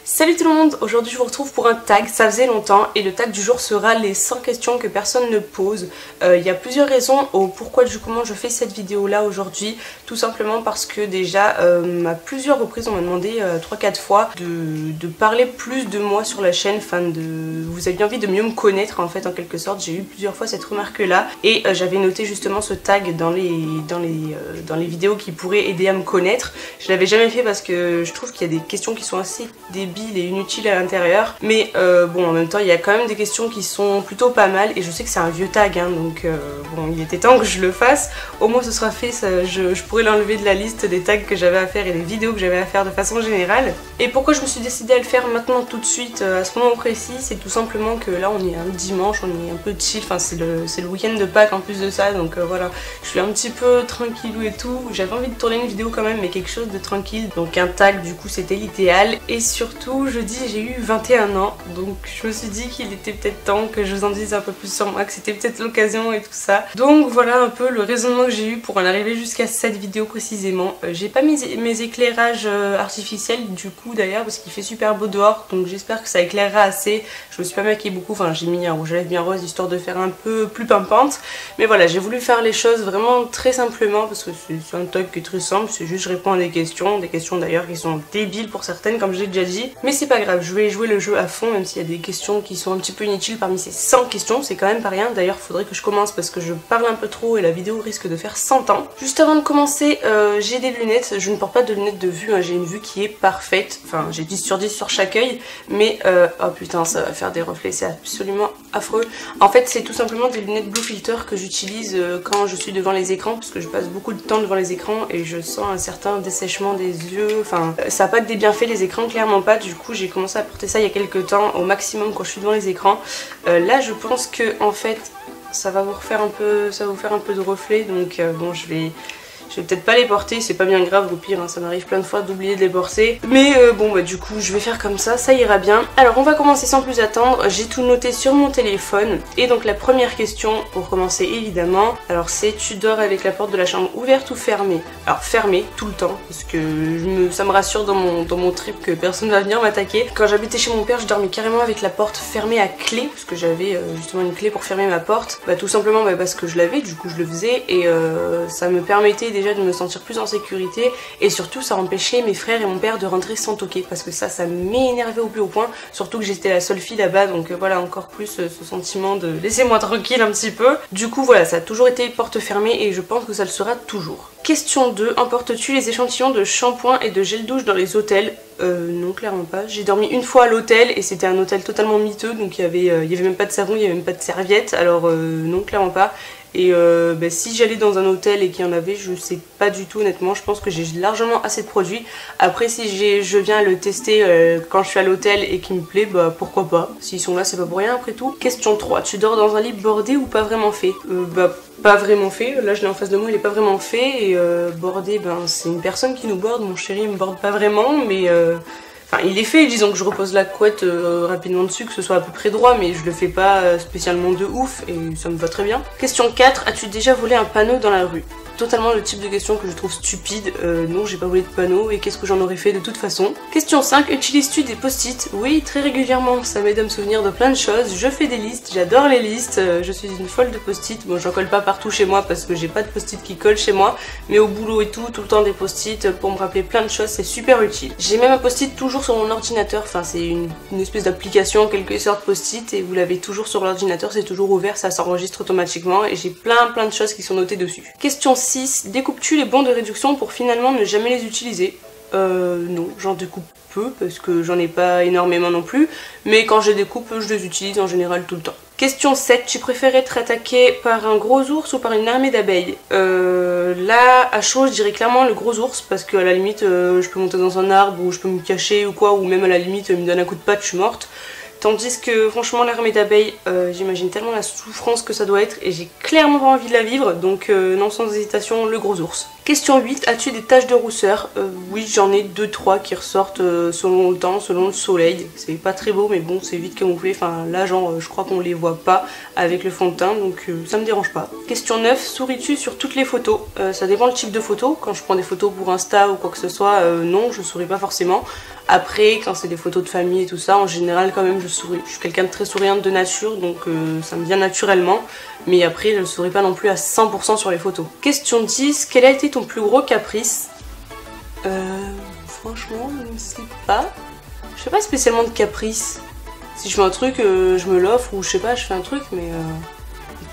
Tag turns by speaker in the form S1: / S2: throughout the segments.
S1: Salut tout le monde, aujourd'hui je vous retrouve pour un tag, ça faisait longtemps et le tag du jour sera les 100 questions que personne ne pose. Il y a plusieurs raisons au pourquoi du comment je fais cette vidéo là aujourd'hui, tout simplement parce que déjà à plusieurs reprises on m'a demandé 3-4 fois de parler plus de moi sur la chaîne, vous aviez envie de mieux me connaître en fait en quelque sorte. J'ai eu plusieurs fois cette remarque là et j'avais noté justement ce tag dans les vidéos qui pourraient aider à me connaître. Je l'avais jamais fait parce que je trouve qu'il y a des questions qui sont assez débiles et inutile à l'intérieur, mais bon, en même temps il y a quand même des questions qui sont plutôt pas mal et je sais que c'est un vieux tag hein, donc bon, il était temps que je le fasse. Au moins ce sera fait, je pourrais l'enlever de la liste des tags que j'avais à faire et des vidéos que j'avais à faire de façon générale. Et pourquoi je me suis décidée à le faire maintenant tout de suite à ce moment précis, c'est tout simplement que là on est un dimanche, on est un peu chill, enfin c'est le week-end de Pâques en plus de ça, donc voilà, je suis un petit peu tranquillou et tout. J'avais envie de tourner une vidéo quand même, mais quelque chose de tranquille, donc un tag du coup c'était l'idéal. Et surtout jeudi j'ai eu 21 ans, donc je me suis dit qu'il était peut-être temps que je vous en dise un peu plus sur moi, que c'était peut-être l'occasion et tout ça. Donc voilà un peu le raisonnement que j'ai eu pour en arriver jusqu'à cette vidéo précisément. J'ai pas mis mes éclairages artificiels du coup d'ailleurs parce qu'il fait super beau dehors, donc j'espère que ça éclairera assez. Je me suis pas maquillée beaucoup, enfin j'ai mis un rouge à lèvres bien rose histoire de faire un peu plus pimpante, mais voilà, j'ai voulu faire les choses vraiment très simplement parce que c'est un tag qui est très simple, c'est juste je réponds à des questions d'ailleurs qui sont débiles pour certaines comme j'ai déjà dit, mais c'est pas grave, je vais jouer le jeu à fond même s'il y a des questions qui sont un petit peu inutiles parmi ces 100 questions, c'est quand même pas rien. D'ailleurs faudrait que je commence parce que je parle un peu trop et la vidéo risque de faire 100 ans. Juste avant de commencer, j'ai des lunettes, je ne porte pas de lunettes de vue, hein. J'ai une vue qui est parfaite, enfin j'ai 10 sur 10 sur chaque œil, mais oh putain ça va faire des reflets, c'est absolument affreux. En fait c'est tout simplement des lunettes Blue Filter que j'utilise quand je suis devant les écrans parce que je passe beaucoup de temps devant les écrans et je sens un certain dessèchement des yeux, enfin ça n'a pas que des bienfaits les écrans, clairement pas. Du coup j'ai commencé à porter ça il y a quelques temps au maximum quand je suis devant les écrans. Là je pense que en fait ça va vous faire un peu de reflets, donc bon je vais peut-être pas les porter, c'est pas bien grave, au pire hein, ça m'arrive plein de fois d'oublier de les porter, mais bon bah du coup je vais faire comme ça ira bien. Alors on va commencer sans plus attendre, j'ai tout noté sur mon téléphone et donc la première question pour commencer évidemment, alors c'est: tu dors avec la porte de la chambre ouverte ou fermée? Alors fermée tout le temps parce que ça me rassure dans mon trip que personne va venir m'attaquer. Quand j'habitais chez mon père je dormais carrément avec la porte fermée à clé parce que j'avais justement une clé pour fermer ma porte, bah tout simplement parce que je l'avais, du coup je le faisais et ça me permettait déjà de me sentir plus en sécurité et surtout ça empêchait mes frères et mon père de rentrer sans toquer parce que ça m'énervait au plus haut point, surtout que j'étais la seule fille là-bas, donc voilà encore plus ce sentiment de laissez-moi tranquille un petit peu. Du coup voilà, ça a toujours été porte fermée et je pense que ça le sera toujours. Question 2, emportes-tu les échantillons de shampoing et de gel douche dans les hôtels? Non, clairement pas. J'ai dormi une fois à l'hôtel et c'était un hôtel totalement miteux, donc il y avait même pas de savon, il y avait même pas de serviette, alors non, clairement pas. Et si j'allais dans un hôtel et qu'il y en avait, je sais pas du tout honnêtement, je pense que j'ai largement assez de produits. Après si je viens le tester quand je suis à l'hôtel et qu'il me plaît, bah pourquoi pas. S'ils sont là c'est pas pour rien après tout. Question 3, tu dors dans un lit bordé ou pas vraiment fait? Pas vraiment fait, là je l'ai en face de moi, il est pas vraiment fait et bordé, c'est une personne qui nous borde, mon chéri il me borde pas vraiment mais enfin il est fait, disons que je repose la couette rapidement dessus, que ce soit à peu près droit, mais je le fais pas spécialement de ouf et ça me va très bien. Question 4, as-tu déjà volé un panneau dans la rue? Totalement le type de question que je trouve stupide. Non, j'ai pas volé de panneau et qu'est-ce que j'en aurais fait de toute façon. Question 5, utilises-tu des post-it? Oui, très régulièrement, ça m'aide à me souvenir de plein de choses. Je fais des listes, j'adore les listes, je suis une folle de post-it. Bon, j'en colle pas partout chez moi parce que j'ai pas de post-it qui collent chez moi, mais au boulot et tout le temps des post-it pour me rappeler plein de choses, c'est super utile. J'ai même un post-it toujours sur mon ordinateur, enfin c'est une espèce d'application en quelque sorte post-it et vous l'avez toujours sur l'ordinateur, c'est toujours ouvert, ça s'enregistre automatiquement et j'ai plein de choses qui sont notées dessus. Question 6, découpes-tu les bons de réduction pour finalement ne jamais les utiliser? Non, j'en découpe peu parce que j'en ai pas énormément non plus, mais quand je les découpe, je les utilise en général tout le temps. Question 7, tu préférais être attaqué par un gros ours ou par une armée d'abeilles? Là, à chaud, je dirais clairement le gros ours parce qu'à la limite, je peux monter dans un arbre ou je peux me cacher ou quoi, ou même à la limite, il me donne un coup de patte, je suis morte. Tandis que franchement l'armée d'abeilles, j'imagine tellement la souffrance que ça doit être et j'ai clairement pas envie de la vivre, donc non, sans hésitation, le gros ours. Question 8, as-tu des taches de rousseur? Oui, j'en ai 2-3 qui ressortent selon le temps, selon le soleil. C'est pas très beau mais bon, c'est vite camouflé, enfin là genre je crois qu'on les voit pas avec le fond de teint, donc ça me dérange pas. Question 9, souris-tu sur toutes les photos? Ça dépend le type de photo. Quand je prends des photos pour Insta ou quoi que ce soit, non, je souris pas forcément. Après, quand c'est des photos de famille et tout ça, en général quand même je souris. Je suis quelqu'un de très souriante de nature, donc ça me vient naturellement. Mais après, je ne souris pas non plus à 100% sur les photos. Question 10, quel a été ton plus gros caprice? Franchement, je ne sais pas. Je fais pas spécialement de caprice. Si je fais un truc, je me l'offre ou je sais pas, je fais un truc, mais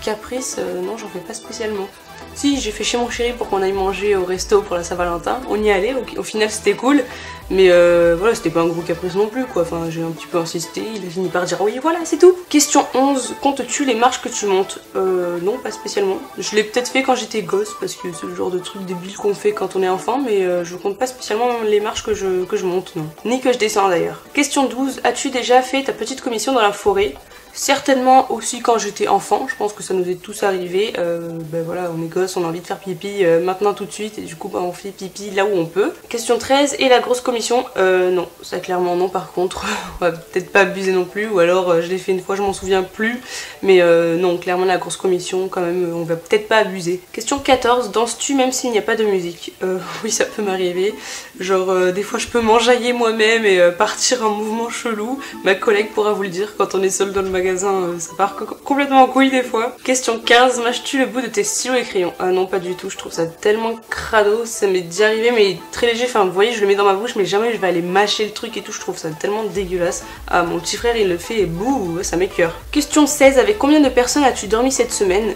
S1: caprice, non, j'en fais pas spécialement. Si, j'ai fait chez mon chéri pour qu'on aille manger au resto pour la Saint-Valentin. On y allait, au final c'était cool. Mais voilà, c'était pas un gros caprice non plus quoi. Enfin, j'ai un petit peu insisté, il a fini par dire oui, voilà, c'est tout. Question 11, comptes-tu les marches que tu montes? Non, pas spécialement. Je l'ai peut-être fait quand j'étais gosse, parce que c'est le genre de truc débile qu'on fait quand on est enfant, mais je compte pas spécialement les marches que je monte, non. Ni que je descends d'ailleurs. Question 12, as-tu déjà fait ta petite commission dans la forêt? Certainement aussi quand j'étais enfant, je pense que ça nous est tous arrivé. Ben voilà, on est gosse, on a envie de faire pipi maintenant tout de suite et du coup on fait pipi là où on peut. Question 13, et la grosse commission? Non, ça clairement non par contre, on va peut-être pas abuser non plus, ou alors je l'ai fait une fois, je m'en souviens plus. Mais non, clairement la grosse commission quand même, on va peut-être pas abuser. Question 14, danses-tu même s'il n'y a pas de musique? Oui, ça peut m'arriver. Genre des fois je peux m'enjailler moi-même et partir en mouvement chelou. Ma collègue pourra vous le dire, quand on est seul dans le magasin, ça part complètement en couille des fois. Question 15, mâches-tu le bout de tes stylos et crayons? Ah non, pas du tout, je trouve ça tellement crado, ça m'est déjà arrivé mais très léger, enfin vous voyez je le mets dans ma bouche mais jamais je vais aller mâcher le truc et tout, je trouve ça tellement dégueulasse. Ah, mon petit frère il le fait et bouh, ça m'écœure. Question 16, avec combien de personnes as-tu dormi cette semaine?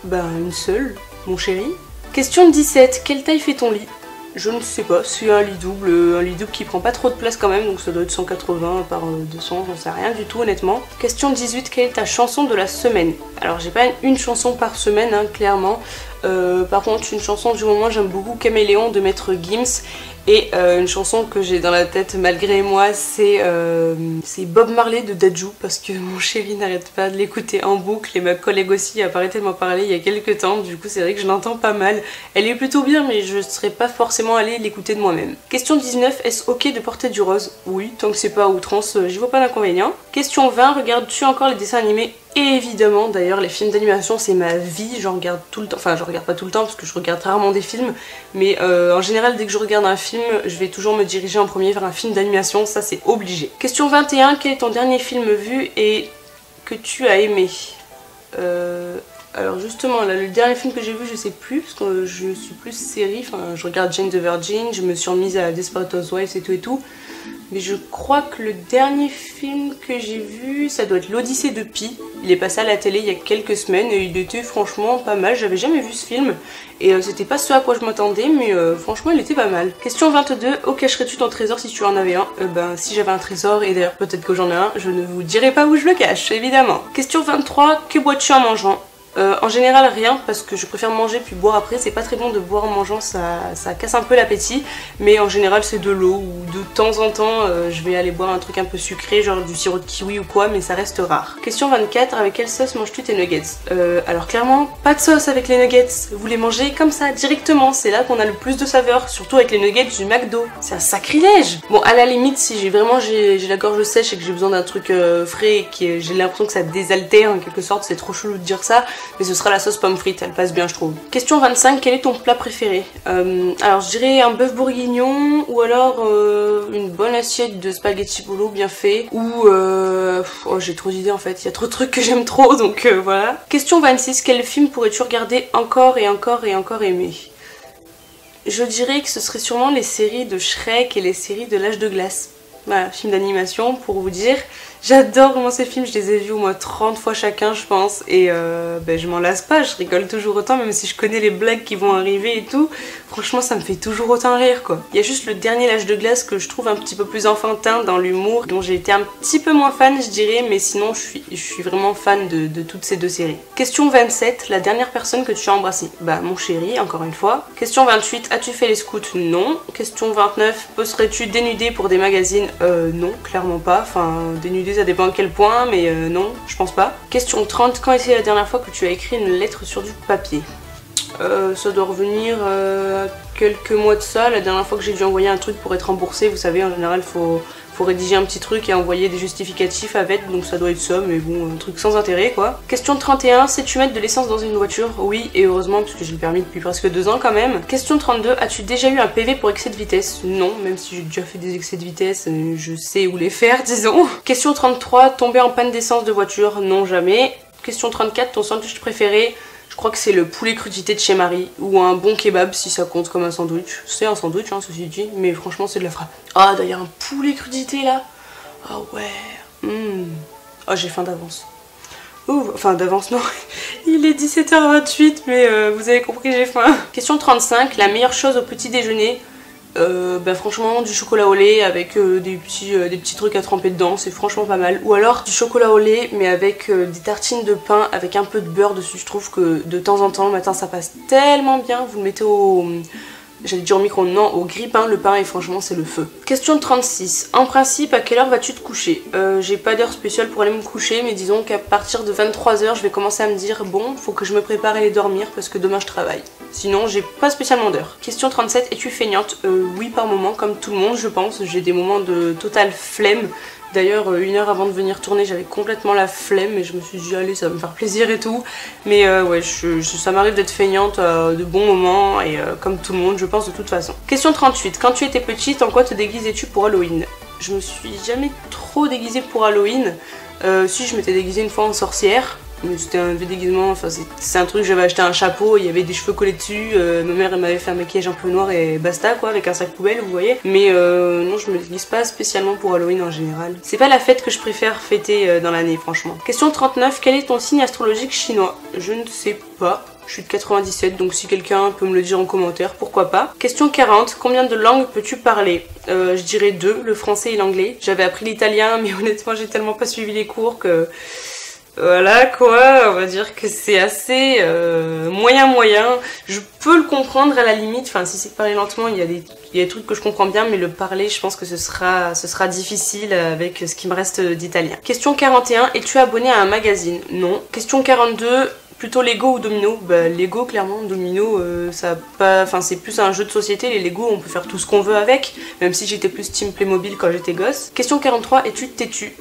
S1: Ben une seule, mon chéri. Question 17, quelle taille fait ton lit? Je ne sais pas, c'est un lit double qui prend pas trop de place quand même, donc ça doit être 180 par 200, j'en sais rien du tout honnêtement. Question 18, quelle est ta chanson de la semaine? Alors j'ai pas une chanson par semaine, hein, clairement. Par contre une chanson du moment, j'aime beaucoup Caméléon de Maître Gims. Et une chanson que j'ai dans la tête malgré moi, c'est Bob Marley de Dadju, parce que mon chéri n'arrête pas de l'écouter en boucle et ma collègue aussi a arrêté de m'en parler il y a quelques temps, du coup c'est vrai que je l'entends pas mal. Elle est plutôt bien mais je serais pas forcément allée l'écouter de moi-même. Question 19, est-ce ok de porter du rose? Oui, tant que c'est pas à outrance, j'y vois pas d'inconvénient. Question 20, regardes-tu encore les dessins animés? Et évidemment, d'ailleurs les films d'animation c'est ma vie, j'en regarde tout le temps, enfin je regarde pas tout le temps parce que je regarde rarement des films, mais en général dès que je regarde un film, je vais toujours me diriger en premier vers un film d'animation, ça c'est obligé. Question 21, quel est ton dernier film vu et que tu as aimé? Alors justement, là, le dernier film que j'ai vu, je sais plus, parce que je suis plus série, enfin je regarde Jane the Virgin, je me suis remise à Desperate Housewives et tout. Mais je crois que le dernier film que j'ai vu, ça doit être l'Odyssée de Pi. Il est passé à la télé il y a quelques semaines et il était franchement pas mal. J'avais jamais vu ce film et c'était pas ce à quoi je m'attendais, mais franchement il était pas mal. Question 22, où cacherais-tu ton trésor si tu en avais un? Ben si j'avais un trésor, et d'ailleurs peut-être que j'en ai un, je ne vous dirai pas où je le cache, évidemment. Question 23, que bois-tu en mangeant? En général rien, parce que je préfère manger puis boire après. C'est pas très bon de boire en mangeant, ça casse un peu l'appétit. Mais en général c'est de l'eau, ou de temps en temps je vais aller boire un truc un peu sucré, genre du sirop de kiwi ou quoi, mais ça reste rare. Question 24, avec quelle sauce manges-tu tes nuggets? Alors clairement pas de sauce avec les nuggets, vous les mangez comme ça directement, c'est là qu'on a le plus de saveur, surtout avec les nuggets du McDo. C'est un sacrilège. Bon, à la limite si j'ai vraiment j'ai la gorge sèche et que j'ai besoin d'un truc frais et que j'ai l'impression que ça désaltère en quelque sorte, c'est trop chelou de dire ça, mais ce sera la sauce pomme frite, elle passe bien je trouve. Question 25, quel est ton plat préféré? Alors je dirais un bœuf bourguignon, ou alors une bonne assiette de spaghetti bolo bien fait, ou oh, j'ai trop d'idées en fait, il y a trop de trucs que j'aime trop, donc voilà. Question 26, quel film pourrais-tu regarder encore et encore et encore aimer? Je dirais que ce serait sûrement les séries de Shrek et les séries de l'âge de glace. Voilà, film d'animation pour vous dire. J'adore vraiment ces films, je les ai vus au moins 30 fois chacun je pense, et ben, je m'en lasse pas, je rigole toujours autant même si je connais les blagues qui vont arriver et tout. Franchement ça me fait toujours autant rire quoi. Il y a juste le dernier l'âge de glace que je trouve un petit peu plus enfantin dans l'humour, dont j'ai été un petit peu moins fan je dirais, mais sinon je suis vraiment fan de toutes ces deux séries. Question 27, la dernière personne que tu as embrassée? Bah mon chéri, encore une fois. Question 28, as-tu fait les scouts? Non. Question 29, poserais-tu dénudé pour des magazines? Non, clairement pas, enfin dénudé Écoutez, ça dépend à quel point, mais non, je pense pas. Question 30, quand était la dernière fois que tu as écrit une lettre sur du papier? Ça doit revenir quelques mois de ça. La dernière fois que j'ai dû envoyer un truc pour être remboursé, vous savez, en général, faut rédiger un petit truc et envoyer des justificatifs avec, donc ça doit être ça, mais bon, un truc sans intérêt quoi. Question 31, sais-tu mettre de l'essence dans une voiture? Oui, et heureusement, parce que j'ai le permis depuis presque 2 ans quand même. Question 32, as-tu déjà eu un PV pour excès de vitesse? Non, même si j'ai déjà fait des excès de vitesse, je sais où les faire, disons. Question 33, tomber en panne d'essence de voiture? Non, jamais. Question 34, ton sandwich préféré? Je crois que c'est le poulet crudité de chez Marie, ou un bon kebab si ça compte comme un sandwich. C'est un sandwich, hein, ceci dit, mais franchement c'est de la frappe. Ah, d'ailleurs un poulet crudité là. Ah ouais. Ah, j'ai faim d'avance. Enfin d'avance non, il est 17h28 mais vous avez compris, j'ai faim. Question 35, la meilleure chose au petit déjeuner? Bah franchement du chocolat au lait avec des petits trucs à tremper dedans, c'est franchement pas mal. Ou alors du chocolat au lait mais avec des tartines de pain avec un peu de beurre dessus. Je trouve que de temps en temps le matin ça passe tellement bien. Vous le mettez au... J'allais dire au micro-ondes, non, au grille-pain, le pain et franchement c'est le feu. Question 36. En principe, à quelle heure vas-tu te coucher? J'ai pas d'heure spéciale pour aller me coucher, mais disons qu'à partir de 23h, je vais commencer à me dire bon, faut que je me prépare à aller dormir parce que demain je travaille. Sinon, j'ai pas spécialement d'heure. Question 37. Es-tu feignante? Oui, par moment, comme tout le monde, je pense. J'ai des moments de totale flemme. D'ailleurs, 1 heure avant de venir tourner, j'avais complètement la flemme et je me suis dit allez, ça va me faire plaisir et tout. Mais ouais, ça m'arrive d'être feignante de bons moments et comme tout le monde, je pense de toute façon. Question 38. Quand tu étais petite, en quoi te déguisais-tu pour Halloween? Je me suis jamais trop déguisée pour Halloween. Si, je m'étais déguisée une fois en sorcière. Mais c'était un vieux déguisement, enfin c'est un truc, j'avais acheté un chapeau, il y avait des cheveux collés dessus, ma mère elle m'avait fait un maquillage un peu noir et basta quoi, avec un sac poubelle vous voyez. Mais non, je me déguise pas spécialement pour Halloween en général. C'est pas la fête que je préfère fêter dans l'année franchement. Question 39, quel est ton signe astrologique chinois? Je ne sais pas. Je suis de 97, donc si quelqu'un peut me le dire en commentaire, pourquoi pas. Question 40, combien de langues peux-tu parler? Je dirais 2, le français et l'anglais. J'avais appris l'italien, mais honnêtement j'ai tellement pas suivi les cours que... Voilà quoi, on va dire que c'est assez moyen. Je peux le comprendre à la limite, enfin si c'est parler lentement, il y a des trucs que je comprends bien, mais le parler, je pense que ce sera difficile avec ce qui me reste d'italien. Question 41, es-tu abonné à un magazine? Non. Question 42, plutôt Lego ou Domino? Bah Lego clairement, Domino ça a pas... Enfin c'est plus un jeu de société, les Lego on peut faire tout ce qu'on veut avec, même si j'étais plus team Playmobil quand j'étais gosse. Question 43, es-tu têtu?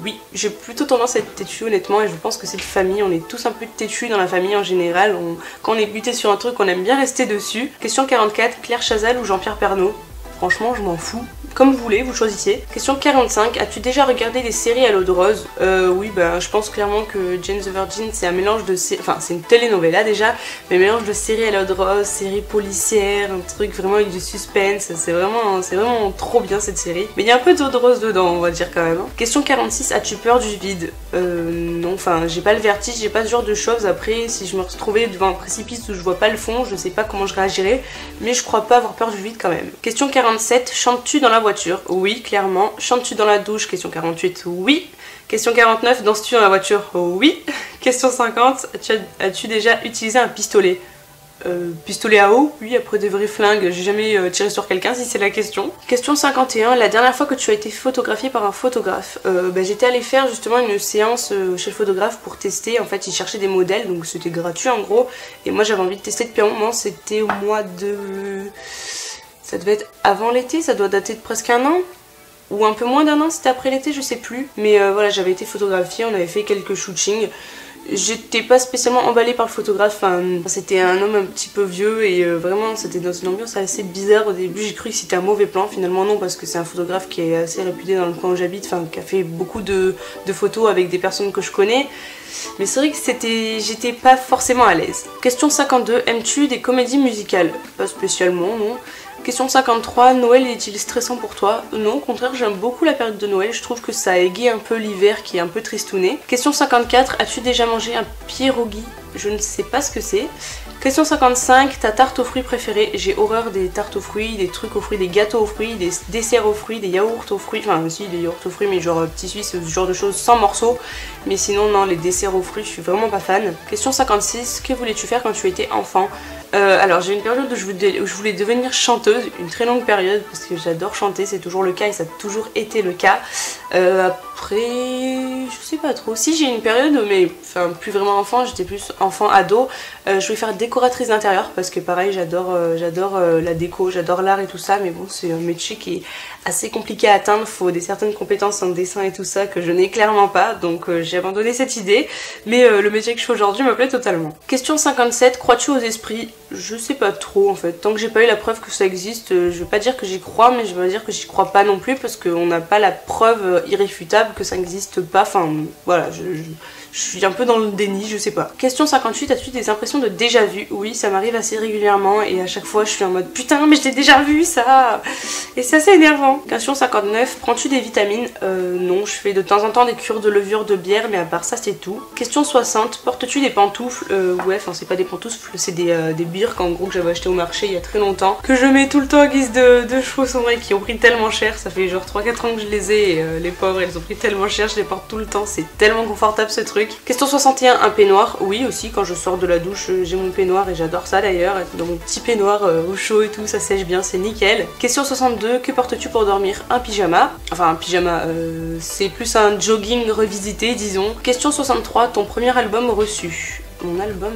S1: Oui, j'ai plutôt tendance à être têtu honnêtement et je pense que c'est de famille, on est tous un peu têtus dans la famille en général, quand on est buté sur un truc on aime bien rester dessus. Question 44, Claire Chazal ou Jean-Pierre Pernaut? Franchement je m'en fous. Comme vous voulez, vous choisissez. Question 45, as-tu déjà regardé des séries à l'eau de rose? Oui, bah je pense clairement que Jane the Virgin c'est un mélange de séries, enfin c'est une telenovela déjà, mais un mélange de séries à l'eau de rose, séries policières, un truc vraiment avec du suspense, c'est vraiment trop bien cette série. Mais il y a un peu d'eau de rose dedans, on va dire quand même. Question 46, as-tu peur du vide? Non, enfin j'ai pas le vertige, j'ai pas ce genre de choses. Après, si je me retrouvais devant un précipice où je vois pas le fond, je sais pas comment je réagirais, mais je crois pas avoir peur du vide quand même. Question 47, chantes-tu dans la voiture? Oui, clairement. Chantes-tu dans la douche? Question 48, oui. Question 49, danses-tu dans la voiture? Oui. Question 50, as-tu déjà utilisé un pistolet? Pistolet à eau? Oui, après des vrais flingues, j'ai jamais tiré sur quelqu'un si c'est la question. Question 51, la dernière fois que tu as été photographiée par un photographe? J'étais allée faire justement une séance chez le photographe pour tester, en fait il cherchait des modèles, donc c'était gratuit en gros, et moi j'avais envie de tester depuis un moment, c'était au mois de... Ça devait être avant l'été, ça doit dater de presque 1 an. Ou un peu moins d'1 an, c'était après l'été, je sais plus. Mais voilà, j'avais été photographiée, on avait fait quelques shootings. J'étais pas spécialement emballée par le photographe, c'était un homme un petit peu vieux et vraiment c'était dans une ambiance assez bizarre au début. J'ai cru que c'était un mauvais plan, finalement non, parce que c'est un photographe qui est assez réputé dans le coin où j'habite, enfin qui a fait beaucoup de photos avec des personnes que je connais. Mais c'est vrai que j'étais pas forcément à l'aise. Question 52, aimes-tu des comédies musicales? Pas spécialement, non. Question 53, Noël est-il stressant pour toi? Non, au contraire, j'aime beaucoup la période de Noël, je trouve que ça égaye un peu l'hiver qui est un peu tristouné. Question 54, as-tu déjà mangé un pierogi? Je ne sais pas ce que c'est. Question 55, ta tarte aux fruits préférée? J'ai horreur des tartes aux fruits, des trucs aux fruits, des gâteaux aux fruits, des desserts aux fruits, des yaourts aux fruits, enfin aussi des yaourts aux fruits mais genre petit suisse, ce genre de choses sans morceaux. Mais sinon non, les desserts aux fruits je suis vraiment pas fan. Question 56, que voulais-tu faire quand tu étais enfant? Alors j'ai une période où je voulais devenir chanteuse, une très longue période parce que j'adore chanter, c'est toujours le cas et ça a toujours été le cas. après, je sais pas trop. Si j'ai une période, mais enfin plus vraiment enfant, j'étais plus enfant ado. Je voulais faire décoratrice d'intérieur parce que pareil, j'adore la déco, j'adore l'art et tout ça. Mais bon, c'est un métier qui est assez compliqué à atteindre. Faut des certaines compétences en dessin et tout ça que je n'ai clairement pas. Donc j'ai abandonné cette idée. Mais le métier que je fais aujourd'hui me plaît totalement. Question 57, crois-tu aux esprits? Je sais pas trop en fait. Tant que j'ai pas eu la preuve que ça existe, je vais pas dire que j'y crois, mais je vais dire que j'y crois pas non plus parce qu'on n'a pas la preuve irréfutable que ça n'existe pas. Enfin voilà, je suis un peu dans le déni, je sais pas. Question 58, as-tu des impressions de déjà vu? Oui, ça m'arrive assez régulièrement et à chaque fois je suis en mode putain mais je l'ai déjà vu ça. Et c'est assez énervant. Question 59, prends-tu des vitamines? Non, je fais de temps en temps des cures de levure de bière, mais à part ça c'est tout. Question 60, portes-tu des pantoufles? Ouais, enfin c'est pas des pantoufles, c'est des birks en gros que j'avais acheté au marché il y a très longtemps, que je mets tout le temps en guise de chaussons et qui ont pris tellement cher. Ça fait genre 3-4 ans que je les ai et les pauvres elles ont pris tellement cher, je les porte tout le temps, c'est tellement confortable ce truc. Question 61, un peignoir? Oui aussi, quand je sors de la douche j'ai mon peignoir et j'adore ça d'ailleurs, être dans mon petit peignoir au chaud et tout, ça sèche bien, c'est nickel. Question 62, que portes-tu pour dormir? Un pyjama. Enfin un pyjama, c'est plus un jogging revisité disons. Question 63, ton premier album reçu? Mon album,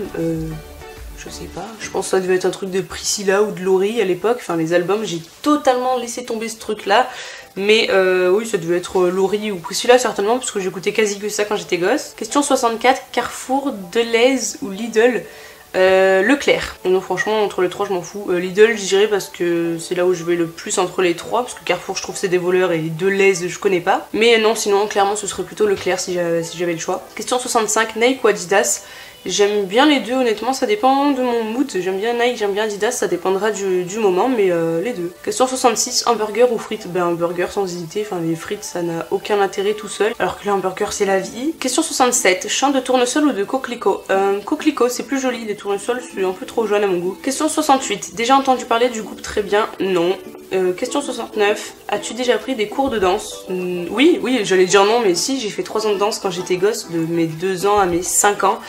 S1: je sais pas, je pense que ça devait être un truc de Priscilla ou de Laurie à l'époque, enfin les albums j'ai totalement laissé tomber ce truc là, mais oui ça devait être Laurie ou Priscilla certainement parce que j'écoutais quasi que ça quand j'étais gosse. Question 64, Carrefour, Delhaize ou Lidl? Leclerc. Non franchement entre les trois je m'en fous. Lidl je dirais parce que c'est là où je vais le plus entre les trois, parce que Carrefour je trouve c'est des voleurs et Delhaize je connais pas. Mais non sinon clairement ce serait plutôt Leclerc si j'avais le choix. Question 65, Nike ou Adidas? J'aime bien les deux honnêtement, ça dépend de mon mood, j'aime bien Nike, j'aime bien Adidas, ça dépendra du moment, mais les deux. Question 66, hamburger ou frites? Ben un burger sans hésiter, enfin les frites ça n'a aucun intérêt tout seul, alors que là un burger c'est la vie. Question 67, champ de tournesol ou de coquelicot? Coquelicot, c'est plus joli, les tournesols c'est un peu trop jaune à mon goût. Question 68, déjà entendu parler du groupe Très Bien? Non. Question 69, as-tu déjà pris des cours de danse? Oui, j'allais dire non, mais si, j'ai fait 3 ans de danse quand j'étais gosse, de mes 2 ans à mes 5 ans.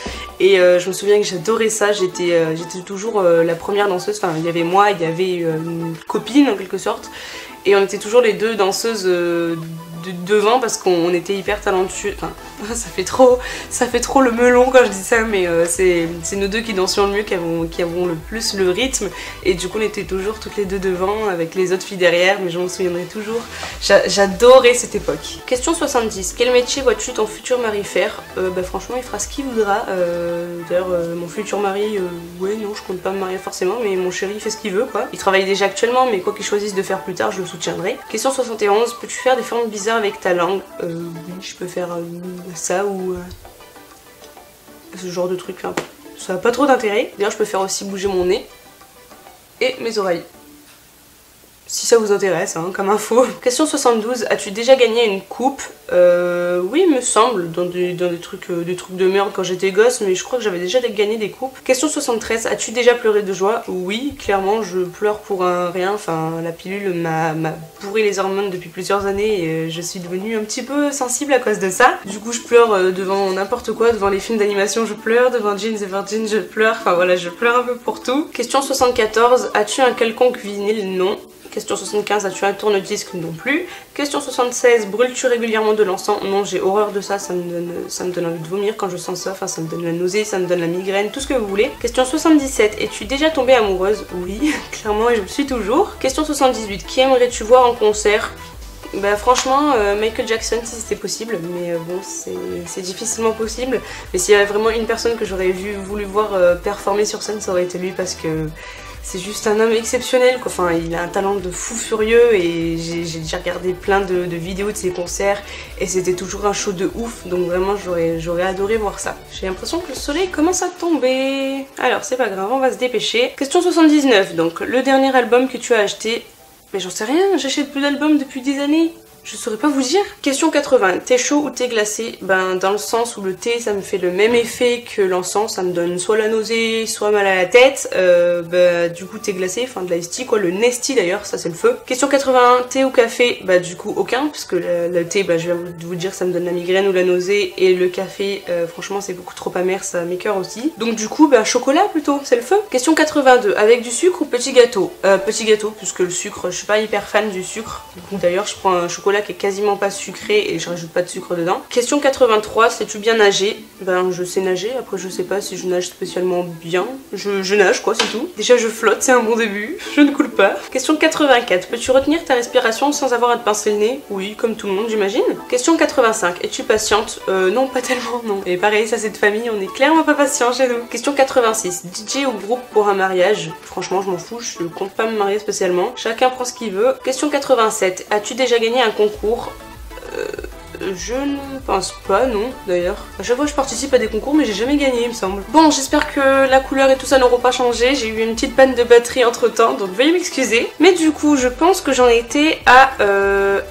S1: Et je me souviens que j'adorais ça, j'étais toujours la première danseuse, enfin il y avait moi, il y avait une copine en quelque sorte, et on était toujours les deux danseuses devant parce qu'on était hyper talentueux. Enfin, ça fait trop le melon quand je dis ça, mais c'est nous deux qui dansions le mieux, qui avons le plus le rythme, et du coup on était toujours toutes les deux devant avec les autres filles derrière, mais je m'en souviendrai toujours. J'adorais cette époque. Question 70, quel métier vois-tu ton futur mari faire? Bah franchement il fera ce qu'il voudra. D'ailleurs mon futur mari, ouais non je compte pas me marier forcément, mais mon chéri fait ce qu'il veut quoi. Il travaille déjà actuellement, mais quoi qu'il choisisse de faire plus tard je le soutiendrai. Question 71, peux-tu faire des formes bizarres avec ta langue? Oui, je peux faire ça ou ce genre de truc. Enfin, ça n'a pas trop d'intérêt. D'ailleurs, je peux faire aussi bouger mon nez et mes oreilles. Si ça vous intéresse, hein, comme info. Question 72, as-tu déjà gagné une coupe? Oui, il me semble, dans des trucs de merde quand j'étais gosse, mais je crois que j'avais déjà gagné des coupes. Question 73, as-tu déjà pleuré de joie? Oui, clairement, je pleure pour un rien. Enfin, la pilule m'a bourré les hormones depuis plusieurs années et je suis devenue un petit peu sensible à cause de ça. Du coup, je pleure devant n'importe quoi, devant les films d'animation, je pleure, devant Jane the Virgin, je pleure. Enfin voilà, je pleure un peu pour tout. Question 74, as-tu un quelconque vinyle? Non. Question 75, as-tu un tourne-disque? Non plus. Question 76, brûles-tu régulièrement de l'encens? Non, j'ai horreur de ça, ça me donne envie de vomir quand je sens ça, enfin ça me donne la nausée, ça me donne la migraine, tout ce que vous voulez. Question 77, es-tu déjà tombée amoureuse? Oui, clairement, et je le suis toujours. Question 78, qui aimerais-tu voir en concert? Bah franchement Michael Jackson si c'était possible, mais bon c'est difficilement possible, mais s'il y avait vraiment une personne que j'aurais voulu voir performer sur scène, ça aurait été lui parce que c'est juste un homme exceptionnel quoi. Enfin il a un talent de fou furieux et j'ai déjà regardé plein de vidéos de ses concerts et c'était toujours un show de ouf, donc vraiment j'aurais adoré voir ça. J'ai l'impression que le soleil commence à tomber, alors c'est pas grave, on va se dépêcher. Question 79, donc le dernier album que tu as acheté? Mais j'en sais rien, j'achète plus d'albums depuis des années. Je saurais pas vous dire. Question 80, thé chaud ou thé glacé? Ben dans le sens où le thé ça me fait le même effet que l'encens, ça me donne soit la nausée, soit mal à la tête. Bah du coup thé glacé, enfin de l'ice tea quoi, le Nestea d'ailleurs, ça c'est le feu. Question 81, thé ou café? Bah du coup aucun, parce que le thé, bah je vais vous dire ça me donne la migraine ou la nausée, et le café franchement c'est beaucoup trop amer, ça m'écoeure aussi. Donc du coup bah chocolat plutôt, c'est le feu. Question 82, avec du sucre ou petit gâteau? Petit gâteau, puisque le sucre, je suis pas hyper fan du sucre. D'ailleurs je prends un chocolat chocolat qui est quasiment pas sucré et je rajoute pas de sucre dedans. Question 83, sais-tu bien nager? Ben je sais nager, après je sais pas si je nage spécialement bien. Je nage quoi, c'est tout. Déjà je flotte, c'est un bon début, je ne coule pas. Question 84, peux-tu retenir ta respiration sans avoir à te pincer le nez? Oui, comme tout le monde j'imagine. Question 85, es-tu patiente? Non, pas tellement, non. Et pareil, ça c'est de famille, on est clairement pas patient chez nous. Question 86, DJ ou groupe pour un mariage? Franchement je m'en fous, je compte pas me marier spécialement. Chacun prend ce qu'il veut. Question 87, as-tu déjà gagné un concours? Je ne pense pas, non, d'ailleurs. À chaque fois je participe à des concours mais j'ai jamais gagné il me semble. Bon, j'espère que la couleur et tout ça n'auront pas changé. J'ai eu une petite panne de batterie entre temps, donc veuillez m'excuser. Mais du coup, je pense que j'en ai été à...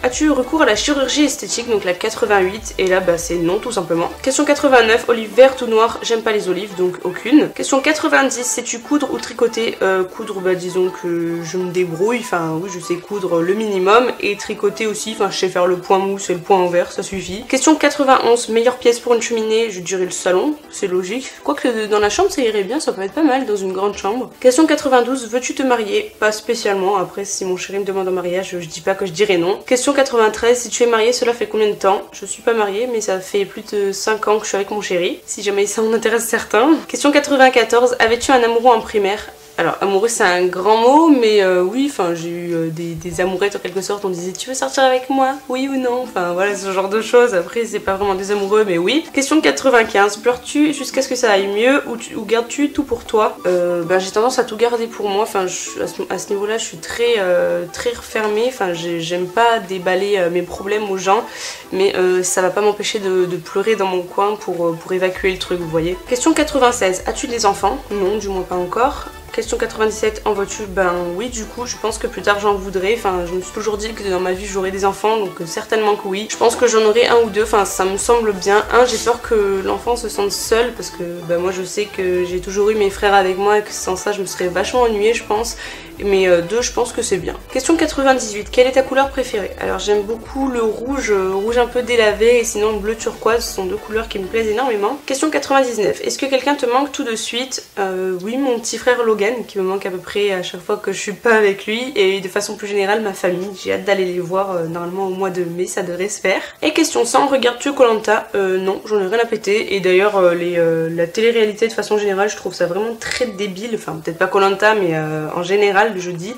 S1: as-tu eu recours à la chirurgie esthétique? Donc la 88, et là bah c'est non tout simplement. Question 89, olive verte ou noire? J'aime pas les olives, donc aucune. Question 90, sais-tu coudre ou tricoter? Coudre, bah disons que je me débrouille, enfin oui je sais coudre le minimum, et tricoter aussi, enfin je sais faire le point mousse et le point envers, ça suffit. Question 91, meilleure pièce pour une cheminée? Je dirais le salon, c'est logique. Quoique dans la chambre ça irait bien, ça peut être pas mal dans une grande chambre. Question 92, veux-tu te marier? Pas spécialement, après si mon chéri me demande en mariage, je dis pas que je dirais non. Question 93, si tu es mariée, cela fait combien de temps? Je suis pas mariée mais ça fait plus de 5 ans que je suis avec mon chéri, si jamais ça en intéresse certains. Question 94, avais-tu un amoureux en primaire? Alors amoureux c'est un grand mot mais oui, enfin j'ai eu des amourettes en quelque sorte, on disait tu veux sortir avec moi? Oui ou non? Enfin voilà ce genre de choses, après c'est pas vraiment des amoureux mais oui. Question 95, pleures-tu jusqu'à ce que ça aille mieux ou gardes-tu tout pour toi? Ben j'ai tendance à tout garder pour moi, enfin à ce niveau là je suis très refermée, enfin j'aime pas déballer mes problèmes aux gens mais ça va pas m'empêcher de pleurer dans mon coin pour évacuer le truc, vous voyez. Question 96, as-tu des enfants? Non, du moins pas encore. Question 97, en veux-tu? Ben oui, du coup je pense que plus tard j'en voudrais, enfin je me suis toujours dit que dans ma vie j'aurais des enfants, donc certainement que oui. Je pense que j'en aurai un ou deux, enfin ça me semble bien. Un, j'ai peur que l'enfant se sente seul parce que ben, moi je sais que j'ai toujours eu mes frères avec moi et que sans ça je me serais vachement ennuyée je pense. Mais deux, je pense que c'est bien. Question 98, quelle est ta couleur préférée? Alors j'aime beaucoup le rouge, rouge un peu délavé, et sinon le bleu turquoise, ce sont deux couleurs qui me plaisent énormément. Question 99, est-ce que quelqu'un te manque tout de suite? Oui, mon petit frère Logan, qui me manque à peu près à chaque fois que je suis pas avec lui, et de façon plus générale ma famille. J'ai hâte d'aller les voir normalement au mois de mai, ça devrait se faire. Et question 100, regardes-tu Koh-Lanta? Non, j'en ai rien à péter, et d'ailleurs la télé-réalité de façon générale, je trouve ça vraiment très débile, enfin peut-être pas Koh-Lanta, mais en général je dis.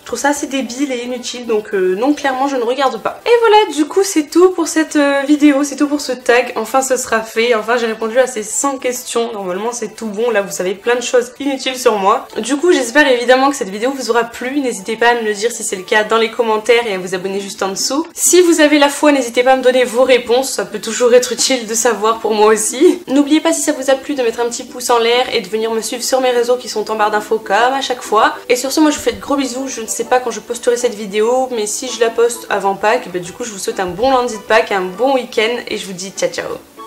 S1: Je trouve ça assez débile et inutile, donc non, clairement je ne regarde pas. Et voilà, du coup c'est tout pour cette vidéo, c'est tout pour ce tag. Enfin ce sera fait, enfin j'ai répondu à ces 100 questions. Normalement c'est tout bon, là vous savez plein de choses inutiles sur moi. Du coup j'espère évidemment que cette vidéo vous aura plu. N'hésitez pas à me le dire si c'est le cas dans les commentaires et à vous abonner juste en dessous. Si vous avez la foi, n'hésitez pas à me donner vos réponses, ça peut toujours être utile de savoir pour moi aussi. N'oubliez pas si ça vous a plu de mettre un petit pouce en l'air et de venir me suivre sur mes réseaux qui sont en barre d'infos comme à chaque fois. Et sur ce, moi je vous fais de gros bisous. Je ne sais pas quand je posterai cette vidéo, mais si je la poste avant Pâques, bah, du coup je vous souhaite un bon lundi de Pâques, un bon week-end et je vous dis ciao ciao.